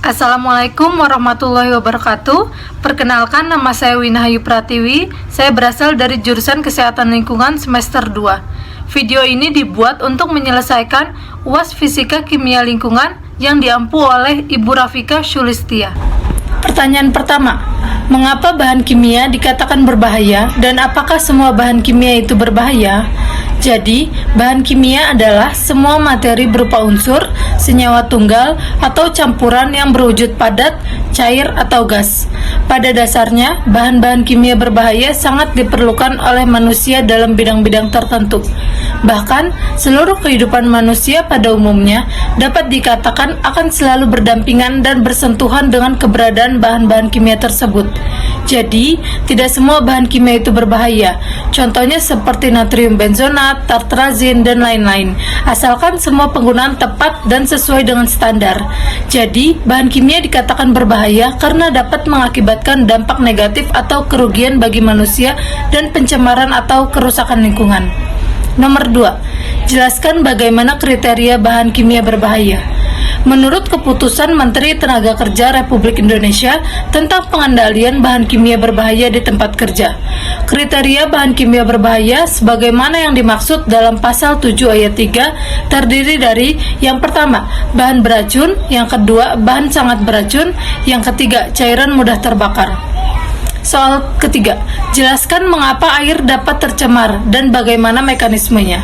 Assalamualaikum warahmatullahi wabarakatuh. Perkenalkan, nama saya Winahayu Pratiwi. Saya berasal dari jurusan Kesehatan Lingkungan semester 2. Video ini dibuat untuk menyelesaikan UAS Fisika Kimia Lingkungan yang diampu oleh Ibu Rafika Syulistia. Pertanyaan pertama, mengapa bahan kimia dikatakan berbahaya dan apakah semua bahan kimia itu berbahaya? Jadi, bahan kimia adalah semua materi berupa unsur, senyawa tunggal, atau campuran yang berwujud padat, cair, atau gas. Pada dasarnya, bahan-bahan kimia berbahaya sangat diperlukan oleh manusia dalam bidang-bidang tertentu. Bahkan, seluruh kehidupan manusia pada umumnya dapat dikatakan akan selalu berdampingan dan bersentuhan dengan keberadaan bahan-bahan kimia tersebut. Jadi, tidak semua bahan kimia itu berbahaya. Contohnya seperti natrium benzonat, tartrazin, dan lain-lain. Asalkan semua penggunaan tepat dan sesuai dengan standar. Jadi, bahan kimia dikatakan berbahaya karena dapat mengakibatkan dampak negatif atau kerugian bagi manusia dan pencemaran atau kerusakan lingkungan. Nomor 2, jelaskan bagaimana kriteria bahan kimia berbahaya. Menurut keputusan Menteri Tenaga Kerja Republik Indonesia tentang pengendalian bahan kimia berbahaya di tempat kerja, kriteria bahan kimia berbahaya sebagaimana yang dimaksud dalam pasal 7 ayat 3 terdiri dari yang pertama, bahan beracun, yang kedua, bahan sangat beracun, yang ketiga, cairan mudah terbakar. Soal ketiga, jelaskan mengapa air dapat tercemar dan bagaimana mekanismenya.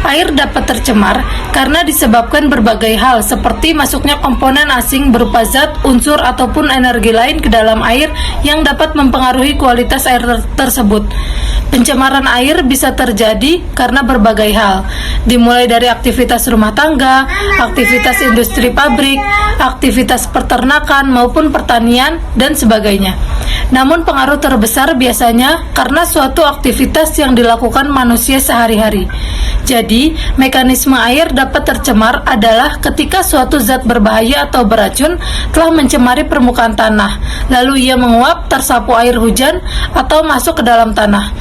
Air dapat tercemar karena disebabkan berbagai hal seperti masuknya komponen asing berupa zat, unsur, ataupun energi lain ke dalam air yang dapat mempengaruhi kualitas air tersebut. Pencemaran air bisa terjadi karena berbagai hal, dimulai dari aktivitas rumah tangga, aktivitas industri pabrik, aktivitas peternakan maupun pertanian, dan sebagainya. Namun pengaruh terbesar biasanya karena suatu aktivitas yang dilakukan manusia sehari-hari. Jadi, mekanisme air dapat tercemar adalah ketika suatu zat berbahaya atau beracun telah mencemari permukaan tanah, lalu ia menguap, tersapu air hujan, atau masuk ke dalam tanah.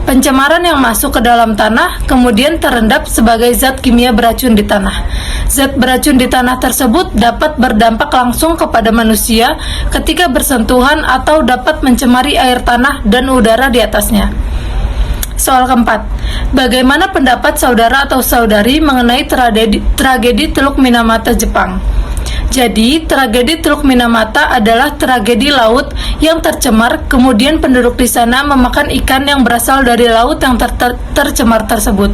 Pencemaran yang masuk ke dalam tanah kemudian terendap sebagai zat kimia beracun di tanah. Zat beracun di tanah tersebut dapat berdampak langsung kepada manusia ketika bersentuhan atau dapat mencemari air tanah dan udara di atasnya. Soal keempat, bagaimana pendapat saudara atau saudari mengenai tragedi Teluk Minamata, Jepang? Jadi, tragedi Teluk Minamata adalah tragedi laut yang tercemar, kemudian penduduk di sana memakan ikan yang berasal dari laut yang tercemar tersebut.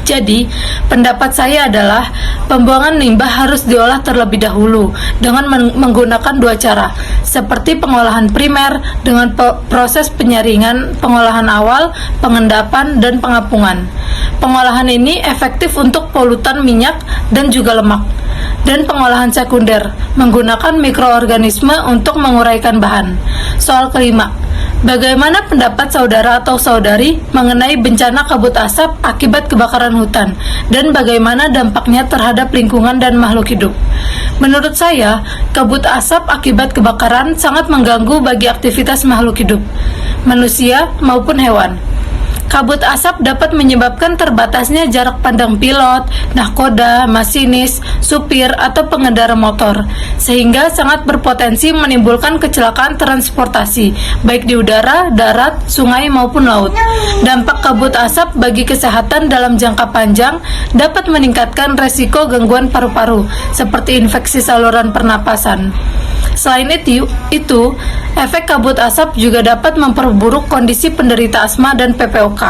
Jadi, pendapat saya adalah pembuangan limbah harus diolah terlebih dahulu dengan menggunakan dua cara, seperti pengolahan primer dengan proses penyaringan, pengolahan awal, pengendapan, dan pengapungan. Pengolahan ini efektif untuk polutan minyak dan juga lemak. Dan pengolahan sekunder menggunakan mikroorganisme untuk menguraikan bahan. Soal kelima, bagaimana pendapat saudara atau saudari mengenai bencana kabut asap akibat kebakaran hutan dan bagaimana dampaknya terhadap lingkungan dan makhluk hidup? Menurut saya, kabut asap akibat kebakaran sangat mengganggu bagi aktivitas makhluk hidup, manusia maupun hewan. Kabut asap dapat menyebabkan terbatasnya jarak pandang pilot, nahkoda, masinis, supir, atau pengendara motor, sehingga sangat berpotensi menimbulkan kecelakaan transportasi, baik di udara, darat, sungai, maupun laut. Dampak kabut asap bagi kesehatan dalam jangka panjang dapat meningkatkan resiko gangguan paru-paru, seperti infeksi saluran pernapasan. Selain itu, efek kabut asap juga dapat memperburuk kondisi penderita asma dan PPOK,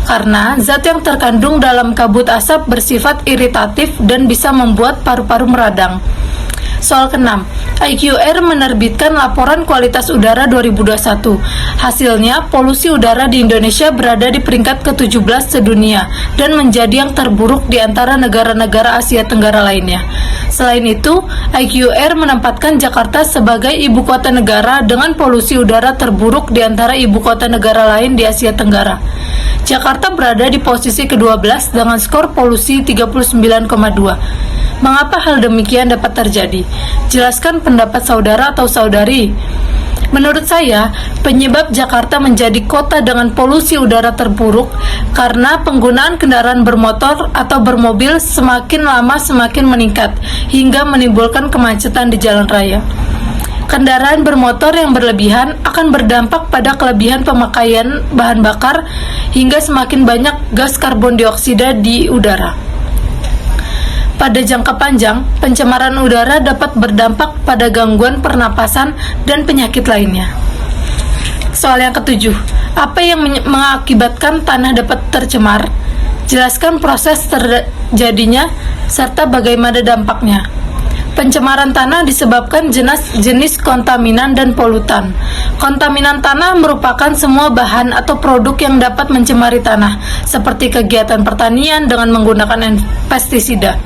karena zat yang terkandung dalam kabut asap bersifat iritatif dan bisa membuat paru-paru meradang. Soal ke-6, IQR menerbitkan laporan kualitas udara 2021. Hasilnya, polusi udara di Indonesia berada di peringkat ke-17 sedunia dan menjadi yang terburuk di antara negara-negara Asia Tenggara lainnya. Selain itu, IQR menempatkan Jakarta sebagai ibu kota negara dengan polusi udara terburuk di antara ibu kota negara lain di Asia Tenggara. Jakarta berada di posisi ke-12 dengan skor polusi 39,2. Mengapa hal demikian dapat terjadi? Jelaskan pendapat saudara atau saudari. Menurut saya, penyebab Jakarta menjadi kota dengan polusi udara terburuk karena penggunaan kendaraan bermotor atau bermobil semakin lama semakin meningkat hingga menimbulkan kemacetan di jalan raya. Kendaraan bermotor yang berlebihan akan berdampak pada kelebihan pemakaian bahan bakar hingga semakin banyak gas karbon dioksida di udara. Pada jangka panjang, pencemaran udara dapat berdampak pada gangguan pernapasan dan penyakit lainnya. Soal yang ketujuh, apa yang mengakibatkan tanah dapat tercemar? Jelaskan proses terjadinya serta bagaimana dampaknya. Pencemaran tanah disebabkan jenis kontaminan dan polutan. Kontaminan tanah merupakan semua bahan atau produk yang dapat mencemari tanah, seperti kegiatan pertanian dengan menggunakan pestisida,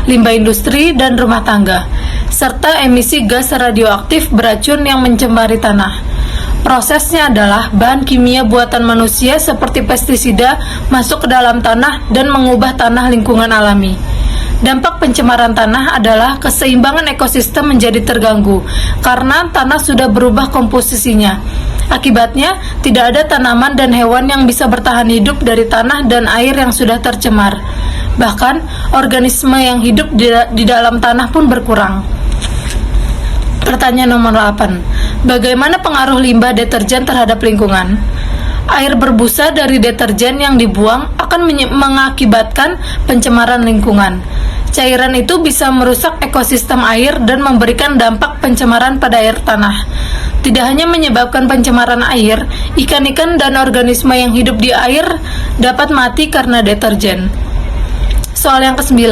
limbah industri dan rumah tangga, serta emisi gas radioaktif beracun yang mencemari tanah. Prosesnya adalah bahan kimia buatan manusia seperti pestisida masuk ke dalam tanah dan mengubah tanah lingkungan alami. Dampak pencemaran tanah adalah keseimbangan ekosistem menjadi terganggu karena tanah sudah berubah komposisinya. Akibatnya, tidak ada tanaman dan hewan yang bisa bertahan hidup dari tanah dan air yang sudah tercemar. Bahkan, organisme yang hidup di dalam tanah pun berkurang. Pertanyaan nomor 8. Bagaimana pengaruh limbah deterjen terhadap lingkungan? Air berbusa dari deterjen yang dibuang akan mengakibatkan pencemaran lingkungan. Cairan itu bisa merusak ekosistem air dan memberikan dampak pencemaran pada air tanah. Tidak hanya menyebabkan pencemaran air, ikan-ikan dan organisme yang hidup di air dapat mati karena deterjen. Soal yang ke-9.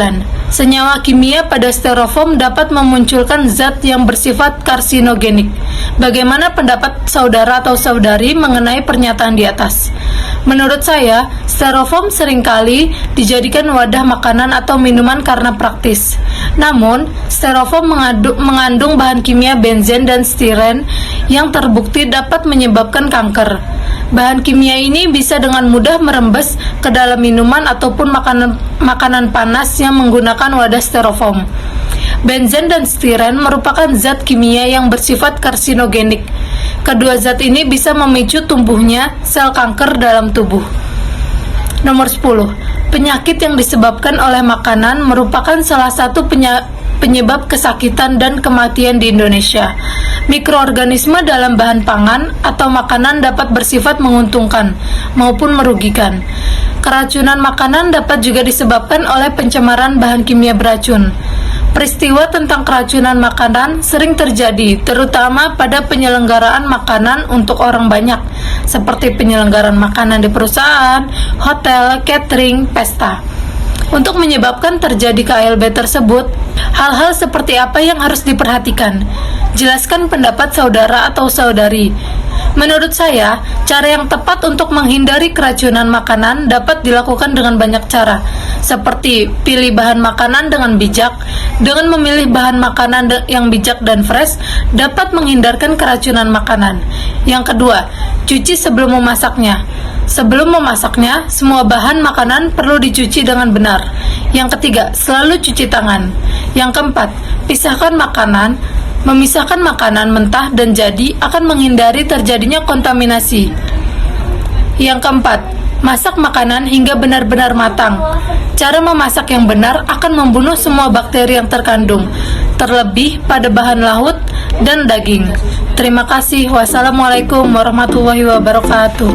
Senyawa kimia pada styrofoam dapat memunculkan zat yang bersifat karsinogenik. Bagaimana pendapat saudara atau saudari mengenai pernyataan di atas? Menurut saya, styrofoam seringkali dijadikan wadah makanan atau minuman karena praktis. Namun, styrofoam mengandung bahan kimia benzen dan stiren yang terbukti dapat menyebabkan kanker. Bahan kimia ini bisa dengan mudah merembes ke dalam minuman ataupun makanan panas yang menggunakan wadah styrofoam. Benzen dan stiren merupakan zat kimia yang bersifat karsinogenik. Kedua zat ini bisa memicu tumbuhnya sel kanker dalam tubuh. Nomor 10. Penyakit yang disebabkan oleh makanan merupakan salah satu penyebab kesakitan dan kematian di Indonesia. Mikroorganisme dalam bahan pangan atau makanan dapat bersifat menguntungkan maupun merugikan. Keracunan makanan dapat juga disebabkan oleh pencemaran bahan kimia beracun. Peristiwa tentang keracunan makanan sering terjadi, terutama pada penyelenggaraan makanan untuk orang banyak, seperti penyelenggaraan makanan di perusahaan, hotel, catering, pesta. Untuk menyebabkan terjadi KLB tersebut, hal-hal seperti apa yang harus diperhatikan? Jelaskan pendapat saudara atau saudari. Menurut saya, cara yang tepat untuk menghindari keracunan makanan dapat dilakukan dengan banyak cara, seperti pilih bahan makanan dengan bijak. Dengan memilih bahan makanan yang bijak dan fresh, dapat menghindarkan keracunan makanan. Yang kedua, cuci sebelum memasaknya. Sebelum memasaknya, semua bahan makanan perlu dicuci dengan benar. Yang ketiga, selalu cuci tangan. Yang keempat, pisahkan makanan. Memisahkan makanan mentah dan jadi akan menghindari terjadinya kontaminasi. Yang keempat, masak makanan hingga benar-benar matang. Cara memasak yang benar akan membunuh semua bakteri yang terkandung, terlebih pada bahan laut dan daging. Terima kasih. Wassalamualaikum warahmatullahi wabarakatuh.